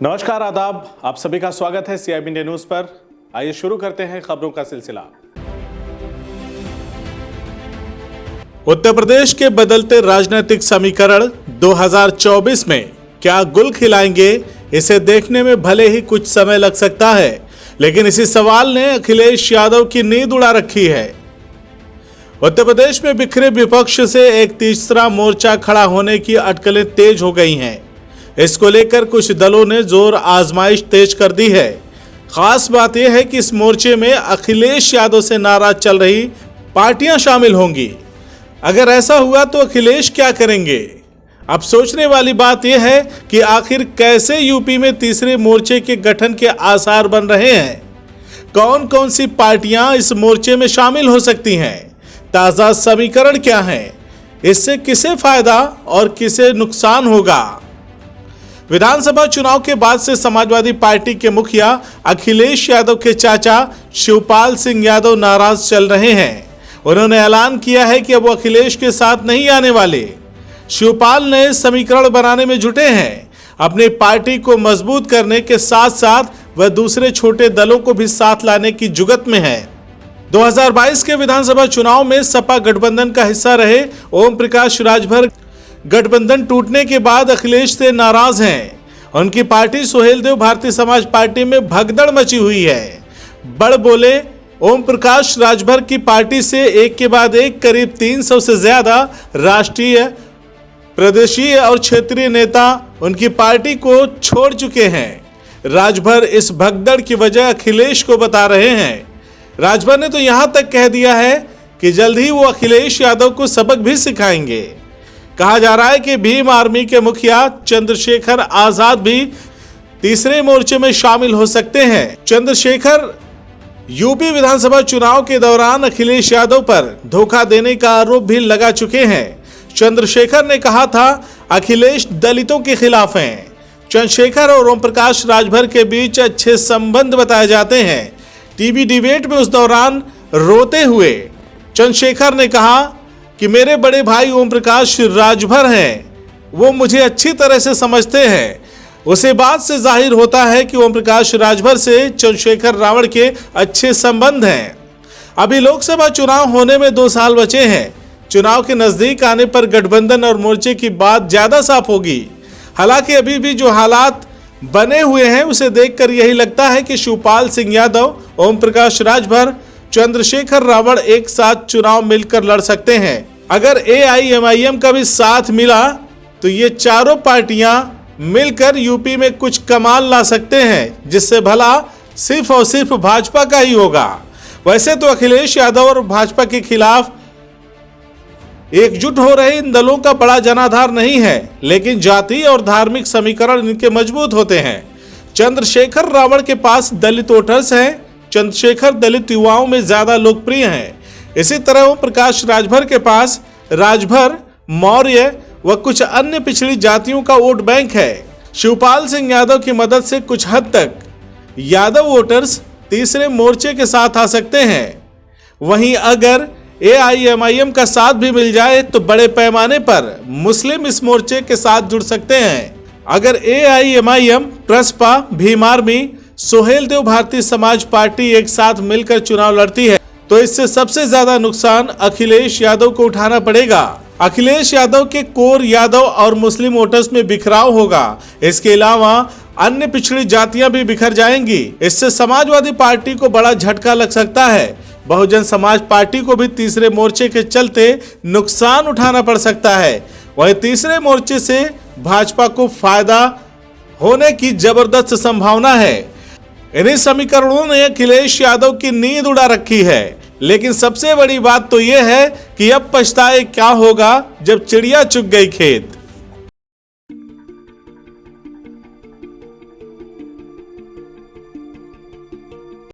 नमस्कार, आदाब। आप सभी का स्वागत है CIB इंडिया न्यूज पर। आइए शुरू करते हैं खबरों का सिलसिला। उत्तर प्रदेश के बदलते राजनीतिक समीकरण 2024 में क्या गुल खिलाएंगे, इसे देखने में भले ही कुछ समय लग सकता है, लेकिन इसी सवाल ने अखिलेश यादव की नींद उड़ा रखी है। उत्तर प्रदेश में बिखरे विपक्ष से एक तीसरा मोर्चा खड़ा होने की अटकलें तेज हो गई हैं। इसको लेकर कुछ दलों ने जोर आजमाइश तेज कर दी है। खास बात यह है कि इस मोर्चे में अखिलेश यादव से नाराज चल रही पार्टियां शामिल होंगी। अगर ऐसा हुआ तो अखिलेश क्या करेंगे? अब सोचने वाली बात यह है कि आखिर कैसे यूपी में तीसरे मोर्चे के गठन के आसार बन रहे हैं। कौन कौन सी पार्टियां इस मोर्चे में शामिल हो सकती हैं? ताज़ा समीकरण क्या है? इससे किसे फायदा और किसे नुकसान होगा? विधानसभा चुनाव के बाद से समाजवादी पार्टी के मुखिया अखिलेश यादव के चाचा शिवपाल सिंह यादव नाराज चल रहे हैं। उन्होंने ऐलान किया है कि अब वो अखिलेश के साथ नहीं आने वाले। शिवपाल नए समीकरण बनाने में जुटे हैं। अपनी पार्टी को मजबूत करने के साथ साथ वह दूसरे छोटे दलों को भी साथ लाने की जुगत में है। 2022 के विधानसभा चुनाव में सपा गठबंधन का हिस्सा रहे ओम प्रकाश राजभर गठबंधन टूटने के बाद अखिलेश से नाराज हैं। उनकी पार्टी सुहेलदेव भारतीय समाज पार्टी में भगदड़ मची हुई है। बड़ बोले ओम प्रकाश राजभर की पार्टी से एक के बाद एक करीब 300 से ज्यादा राष्ट्रीय, प्रदेशीय और क्षेत्रीय नेता उनकी पार्टी को छोड़ चुके हैं। राजभर इस भगदड़ की वजह अखिलेश को बता रहे हैं। राजभर ने तो यहां तक कह दिया है कि जल्द ही वो अखिलेश यादव को सबक भी सिखाएंगे। कहा जा रहा है कि भीम आर्मी के मुखिया चंद्रशेखर आजाद भी तीसरे मोर्चे में शामिल हो सकते हैं। चंद्रशेखर यूपी विधानसभा चुनाव के दौरान अखिलेश यादव पर धोखा देने का आरोप भी लगा चुके हैं। चंद्रशेखर ने कहा था अखिलेश दलितों के खिलाफ हैं। चंद्रशेखर और ओम प्रकाश राजभर के बीच अच्छे संबंध बताए जाते हैं। टीवी डिबेट में उस दौरान रोते हुए चंद्रशेखर ने कहा कि मेरे बड़े भाई ओम प्रकाश राजभर हैं, वो मुझे अच्छी तरह से समझते हैं। उसे बात से जाहिर होता है कि ओम प्रकाश राजभर से चंद्रशेखर रावण के अच्छे संबंध हैं। अभी लोकसभा चुनाव होने में 2 साल बचे हैं। चुनाव के नजदीक आने पर गठबंधन और मोर्चे की बात ज्यादा साफ होगी। हालांकि अभी भी जो हालात बने हुए हैं उसे देखकर यही लगता है कि शिवपाल सिंह यादव, ओम प्रकाश राजभर, चंद्रशेखर रावण एक साथ चुनाव मिलकर लड़ सकते हैं। अगर AIMIM का भी साथ मिला तो ये चारों पार्टियां मिलकर यूपी में कुछ कमाल ला सकते हैं, जिससे भला सिर्फ और सिर्फ भाजपा का ही होगा। वैसे तो अखिलेश यादव और भाजपा के खिलाफ एकजुट हो रहे इन दलों का बड़ा जनाधार नहीं है, लेकिन जाति और धार्मिक समीकरण इनके मजबूत होते हैं। चंद्रशेखर रावण के पास दलित वोटर्स हैं। चंद्रशेखर दलित युवाओं में ज्यादा लोकप्रिय हैं। इसी तरह ओम प्रकाश राजभर के पास राजभर, मौर्य व कुछ अन्य पिछड़ी जातियों का वोट बैंक है। शिवपाल सिंह यादव की मदद से कुछ हद तक यादव वोटर्स तीसरे मोर्चे के साथ आ सकते हैं। वहीं अगर AIMIM का साथ भी मिल जाए तो बड़े पैमाने पर मुस्लिम इस मोर्चे के साथ जुड़ सकते हैं। अगर AIMIM, Prasapa, Bhim army, Suheldev Bharatiya Samaj party एक साथ मिलकर चुनाव लड़ती है तो इससे सबसे ज्यादा नुकसान अखिलेश यादव को उठाना पड़ेगा। अखिलेश यादव के कोर यादव और मुस्लिम वोटर्स में बिखराव होगा। इसके अलावा अन्य पिछड़ी जातियां भी बिखर जाएंगी। इससे समाजवादी पार्टी को बड़ा झटका लग सकता है। बहुजन समाज पार्टी को भी तीसरे मोर्चे के चलते नुकसान उठाना पड़ सकता है। वहीं तीसरे मोर्चे से भाजपा को फायदा होने की जबरदस्त संभावना है। इन्हीं समीकरणों ने अखिलेश यादव की नींद उड़ा रखी है। लेकिन सबसे बड़ी बात तो यह है कि अब पछताए क्या होगा जब चिड़िया चुग गई खेत।